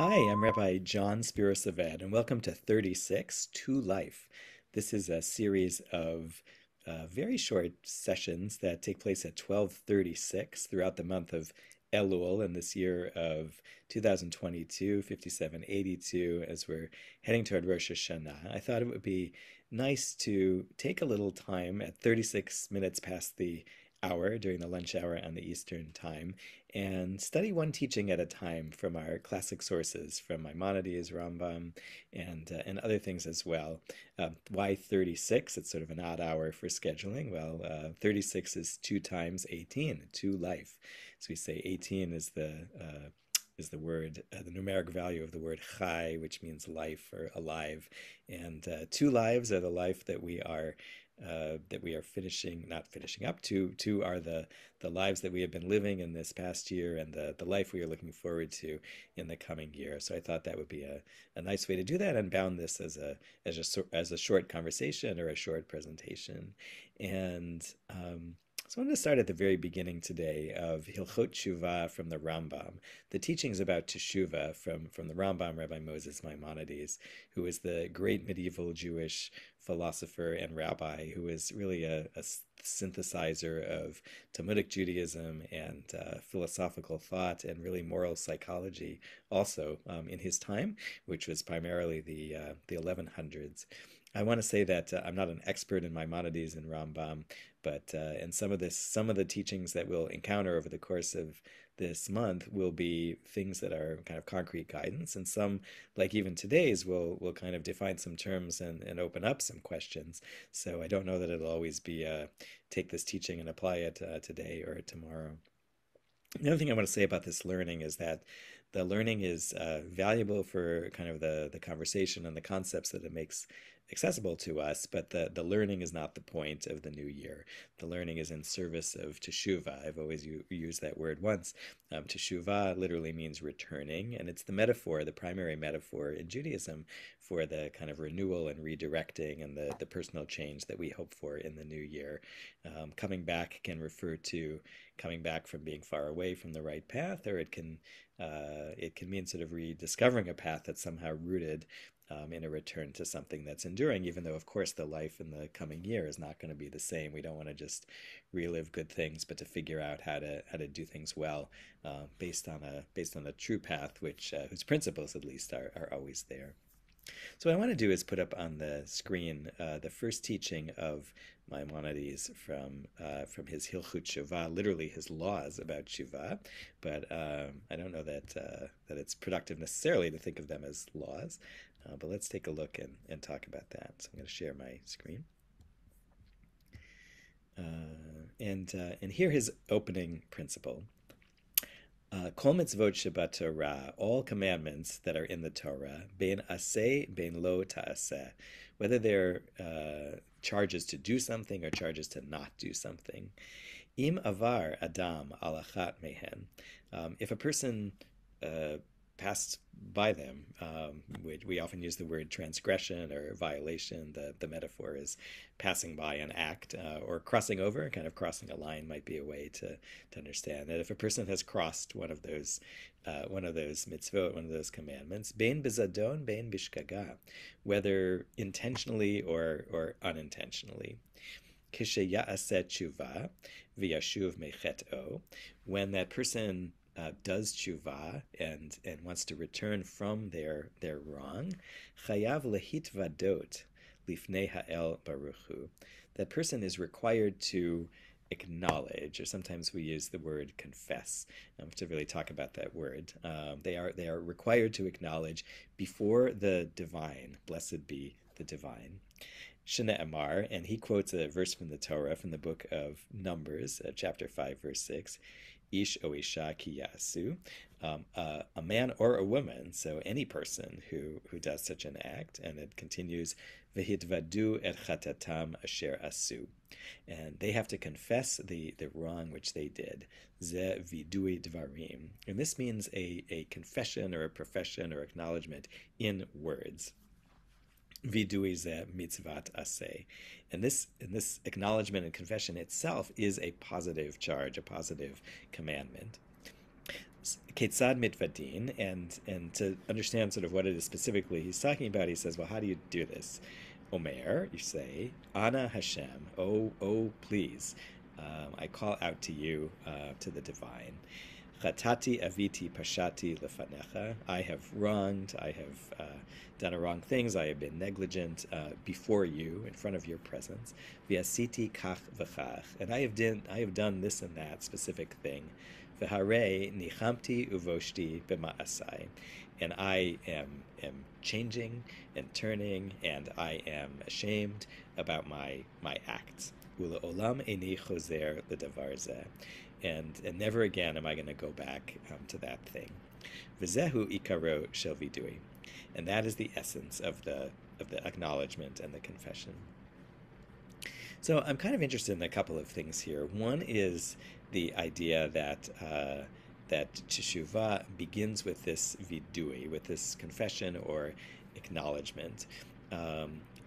Hi, I'm Rabbi Jon Spira-Savett, and welcome to 36 to Life. This is a series of very short sessions that take place at 12:36 throughout the month of Elul in this year of 2022, 5782, as we're heading toward Rosh Hashanah. I thought it would be nice to take a little time at 36 minutes past the hour during the lunch hour on the Eastern time and study one teaching at a time from our classic sources, from Maimonides, Rambam, and other things as well. Why 36? It's sort of an odd hour for scheduling. Well, 36 is 2 times 18, to life. So we say 18 is the word, the numeric value of the word chai, which means life or alive. And 2 lives are the life that we are not finishing up to. 2 are the lives that we have been living in this past year and the life we are looking forward to in the coming year. So I thought that would be a nice way to do that and bound this as a short conversation or a short presentation. And so I wanted to start at the very beginning today of Hilchot Teshuvah from the Rambam, the teachings about teshuvah from the Rambam, Rabbi Moses Maimonides, who was the great medieval Jewish philosopher and rabbi who was really a synthesizer of Talmudic Judaism and philosophical thought and really moral psychology also in his time, which was primarily the 1100s. I want to say that I'm not an expert in Maimonides and Rambam, but and some of the teachings that we'll encounter over the course of this month will be things that are kind of concrete guidance, and some, like even today's, will kind of define some terms and open up some questions. So I don't know that it'll always be take this teaching and apply it today or tomorrow. The other thing I want to say about this learning is that the learning is valuable for kind of the conversation and the concepts that it makes accessible to us, but the learning is not the point of the new year. The learning is in service of teshuvah. I've always used that word once. Teshuvah literally means returning, and it's the metaphor, the primary metaphor in Judaism for the kind of renewal and redirecting and the personal change that we hope for in the new year. Coming back can refer to coming back from being far away from the right path, or it can mean sort of rediscovering a path that's somehow rooted in a return to something that's enduring, even though, of course, the life in the coming year is not going to be the same. We don't want to just relive good things, but to figure out how to do things well based on a true path, whose principles at least are always there. So what I want to do is put up on the screen the first teaching of Maimonides from his Hilchot Teshuvah, literally his laws about Teshuvah, but I don't know that it's productive necessarily to think of them as laws. But let's take a look and talk about that. So I'm going to share my screen. And here his opening principle. Kol mitzvot shebat Torah, all commandments that are in the Torah, bein aseh, bein lo ta'aseh, whether they're charges to do something or charges to not do something. Im avar adam al achat mehen, if a person passed by them, we often use the word transgression or violation. The metaphor is passing by an act or crossing over, kind of crossing a line might be a way to understand that if a person has crossed one of those mitzvot, one of those commandments, bein bezadon, bein bishkaga, whether intentionally or unintentionally. Kisheya'aseh teshuvah v'yashuv mechet'o, when that person does teshuvah and wants to return from their wrong, chayav lehitvadot lifnei ha'el baruch hu, that person is required to acknowledge, or sometimes we use the word confess to really talk about that word. They are required to acknowledge before the divine, blessed be the divine. Shana Amar, and he quotes a verse from the Torah, from the book of Numbers, chapter 5, verse 6. Ish o isha ki yasu, a man or a woman, so any person who does such an act, and it continues, v'hitvadu et chatatam asher asu, and they have to confess the wrong which they did. Ze vidui dvarim, and this means a confession or a profession or acknowledgement in words. Vidui ze mitzvat aseh. And this acknowledgement and confession itself is a positive charge, a positive commandment. Ketzad mitvadin, and to understand sort of what it is specifically he's talking about, he says, well, how do you do this? Omer, you say, Ana Hashem, oh, please, I call out to you, to the divine. Chatati aviti pashati lefanecha. I have wronged, I have done wrong things, I have been negligent before you, in front of your presence. V'asiti kach v'chach. And I have done this and that specific thing. V'harei nichamti uvoshti b'ma'asai. And I am changing and turning, and I am ashamed about my acts. Ula olam eni choser l'davar zeh. And never again am I going to go back to that thing. V'zehu ikaro shel vidui. And that is the essence of the acknowledgement and the confession. So I'm kind of interested in a couple of things here. One is the idea that that teshuvah begins with this vidui, with this confession or acknowledgement,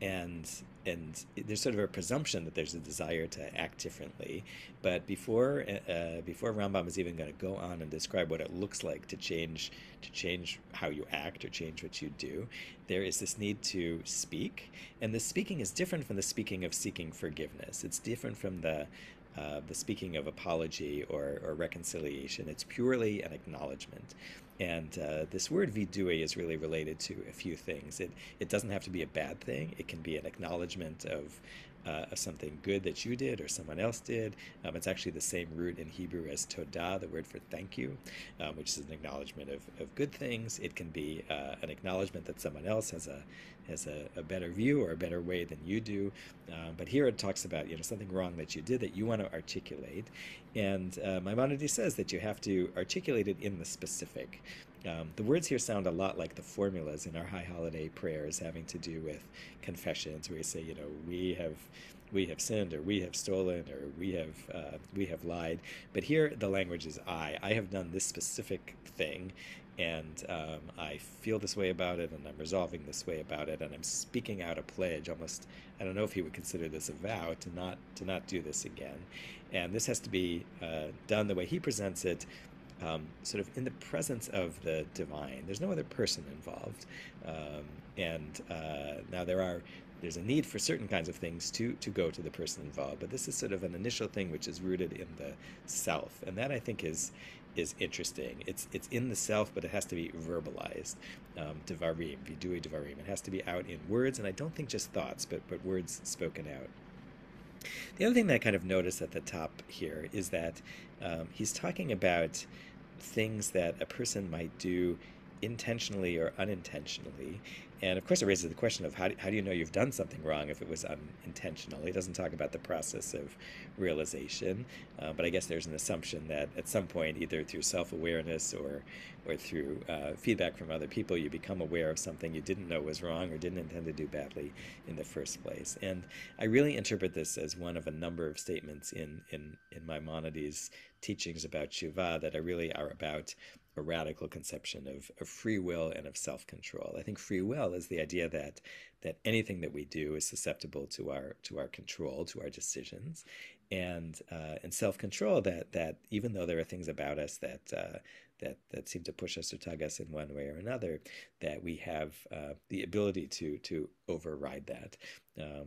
and there's sort of a presumption that there's a desire to act differently. But before Rambam is even going to go on and describe what it looks like to change how you act or change what you do, there is this need to speak, and the speaking is different from the speaking of seeking forgiveness. It's different from the speaking of apology or reconciliation. It's purely an acknowledgement. And this word vidui is really related to a few things. It doesn't have to be a bad thing. It can be an acknowledgement of something good that you did or someone else did. It's actually the same root in Hebrew as todah, the word for thank you, which is an acknowledgement of good things. It can be an acknowledgement that someone else has a better view or a better way than you do. But here it talks about something wrong that you did that you want to articulate. And Maimonides says that you have to articulate it in the specific. The words here sound a lot like the formulas in our high holiday prayers having to do with confessions, where you say, we have sinned, or we have stolen, or we have lied. But here the language is I have done this specific thing, and I feel this way about it, and I'm resolving this way about it, and I'm speaking out a pledge. Almost, I don't know if he would consider this a vow to not do this again. And this has to be done the way he presents it, sort of in the presence of the divine. There's no other person involved, and now there's a need for certain kinds of things to go to the person involved, but this is sort of an initial thing which is rooted in the self, and that I think is interesting. It's in the self, but it has to be verbalized. Devarim, vidui devarim. It has to be out in words, and I don't think just thoughts, but words spoken out. The other thing that I kind of noticed at the top here is that he's talking about things that a person might do intentionally or unintentionally. And of course it raises the question of how do you know you've done something wrong if it was unintentional? He doesn't talk about the process of realization, but I guess there's an assumption that at some point, either through self-awareness or through feedback from other people, you become aware of something you didn't know was wrong or didn't intend to do badly in the first place. And I really interpret this as one of a number of statements in Maimonides' teachings about teshuvah that really are about a radical conception of free will and of self-control. I think free will is the idea that anything that we do is susceptible to our control, to our decisions, and self-control that even though there are things about us that seem to push us or tug us in one way or another, that we have the ability to override that.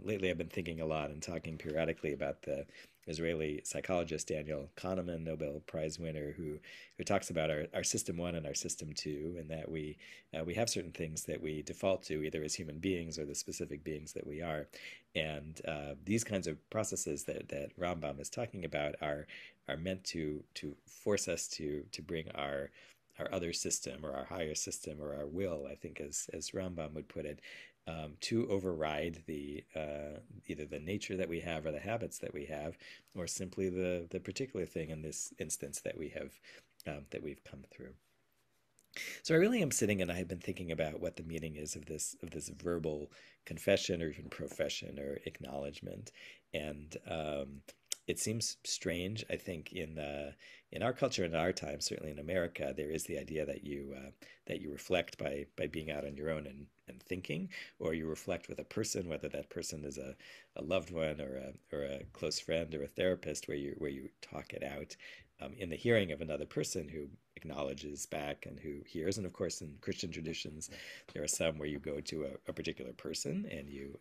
Lately, I've been thinking a lot and talking periodically about the Israeli psychologist Daniel Kahneman, Nobel Prize winner, who talks about our system 1 and our system 2, and that we have certain things that we default to either as human beings or the specific beings that we are, and these kinds of processes that Rambam is talking about are meant to force us to bring our other system or our higher system or our will, I think as Rambam would put it, to override the either the nature that we have or the habits that we have, or simply the particular thing in this instance that we have that we've come through. So I really am sitting and I have been thinking about what the meaning is of this verbal confession or even profession or acknowledgement, and it seems strange. I think in our culture, in our time, certainly in America, there is the idea that you reflect by being out on your own and thinking, or you reflect with a person, whether that person is a loved one or a close friend or a therapist, where you talk it out in the hearing of another person who acknowledges back and who hears. And of course, in Christian traditions, there are some where you go to a particular person and you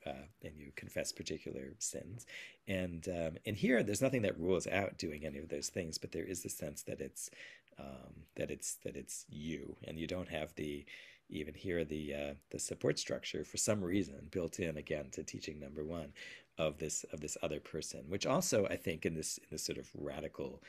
confess particular sins. And here, there's nothing that rules out doing any of those things, but there is the sense that it's you, and you don't have even here the support structure for some reason built in, again, to teaching number one, of this other person, which also, I think, in this sort of radical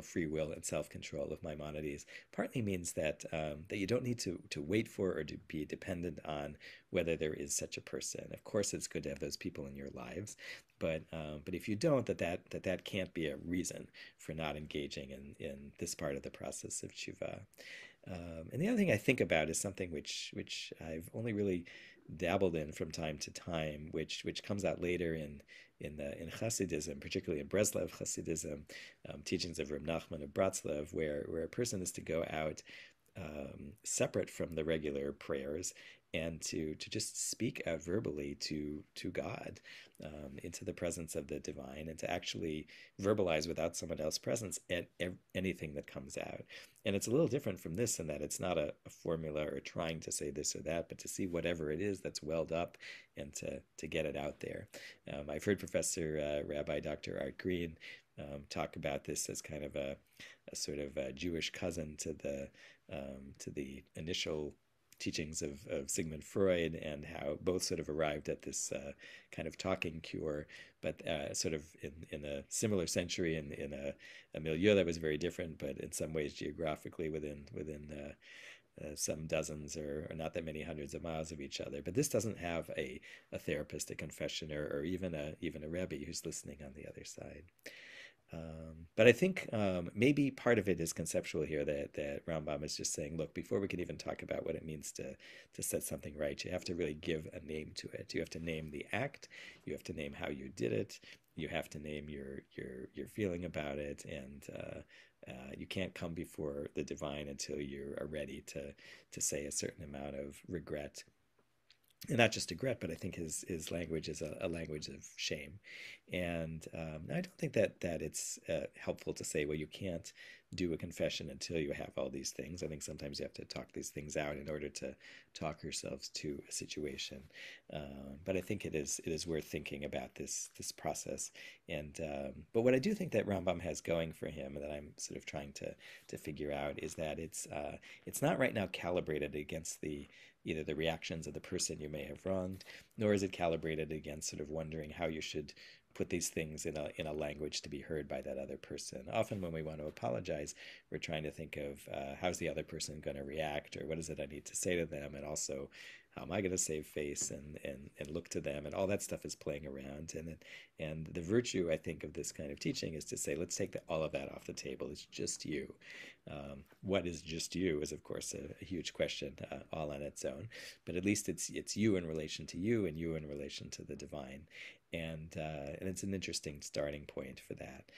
free will and self-control of Maimonides, partly means that you don't need to wait for or to be dependent on whether there is such a person. Of course, it's good to have those people in your lives, but if you don't, that can't be a reason for not engaging in this part of the process of teshuvah. And the other thing I think about is something which I've only really dabbled in from time to time, which comes out later in Hasidism, particularly in Breslov Hasidism, teachings of Reb Nachman of Bratslav, where a person is to go out separate from the regular prayers and to just speak out verbally to God, into the presence of the divine, and to actually verbalize without someone else's presence anything that comes out. And it's a little different from this in that it's not a formula or trying to say this or that, but to see whatever it is that's welled up and to get it out there. I've heard Professor Rabbi Dr. Art Green talk about this as kind of a sort of a Jewish cousin to the initial teachings of Sigmund Freud, and how both sort of arrived at this kind of talking cure, but sort of in a similar century, in a milieu that was very different, but in some ways geographically within some dozens or not that many hundreds of miles of each other. But this doesn't have a therapist, a confessioner, or even a Rebbe who's listening on the other side. But I think maybe part of it is conceptual here, that Rambam is just saying, look, before we can even talk about what it means to set something right, you have to really give a name to it. You have to name the act. You have to name how you did it. You have to name your feeling about it, and you can't come before the divine until you are ready to say a certain amount of regret. And not just regret, but I think his language is a language of shame. And I don't think that it's helpful to say, well, you can't do a confession until you have all these things. I think sometimes you have to talk these things out in order to talk yourselves to a situation. But I think it is worth thinking about this process. And but what I do think that Rambam has going for him, and that I'm sort of trying to figure out, is that it's not right now calibrated against either the reactions of the person you may have wronged, nor is it calibrated against sort of wondering how you should put these things in a language to be heard by that other person. Often when we want to apologize, we're trying to think of how's the other person going to react, or what is it I need to say to them, and also how am I going to save face and look to them, and all that stuff is playing around. And the virtue, I think, of this kind of teaching is to say, let's take all of that off the table. It's just you. What is just you is, of course, a huge question all on its own. But at least it's you in relation to you, and you in relation to the divine. And it's an interesting starting point for that.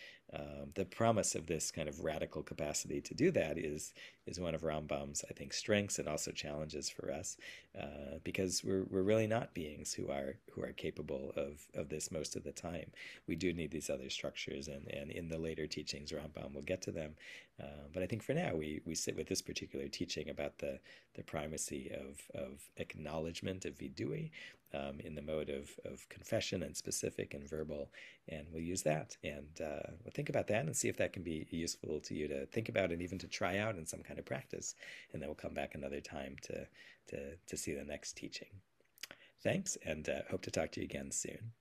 The promise of this kind of radical capacity to do that is one of Rambam's, I think, strengths, and also challenges for us, because we're really not beings who are capable of this most of the time. We do need these other structures, and in the later teachings, Rambam will get to them. But I think for now we sit with this particular teaching about the primacy of acknowledgement, of vidui, in the mode of confession and specific and verbal, and we'll use that, and we'll think about that and see if that can be useful to you to think about, and even to try out in some kind of practice, and then we'll come back another time to see the next teaching. Thanks, and hope to talk to you again soon.